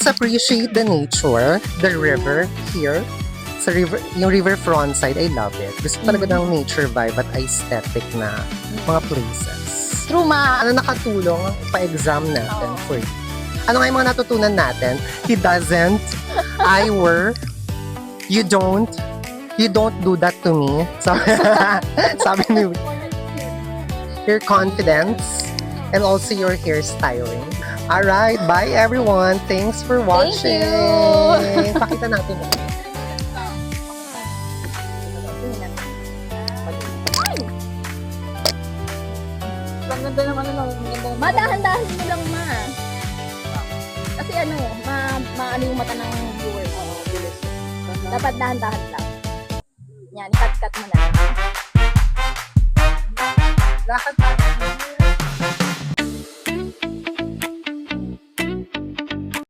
let's appreciate the nature, the river here. Sa river, yung riverfront side, I love it. Gusto talaga ng nature vibe at aesthetic na mga places. True, Ano nakatulong pa-exam natin for you? Ano nga yung mga natutunan natin? He doesn't, I were, you don't do that to me. Sabi ni your confidence and also your hairstyling. Alright, bye everyone. Thanks for watching. you. Pakita natin. Ang ganda naman ang ganda. Madahan-dahan mo lang, ma. Kasi maano yung mata ng viewer. Dapat dahan-dahan lang. Yan, i-cut-cut mo na. Lakad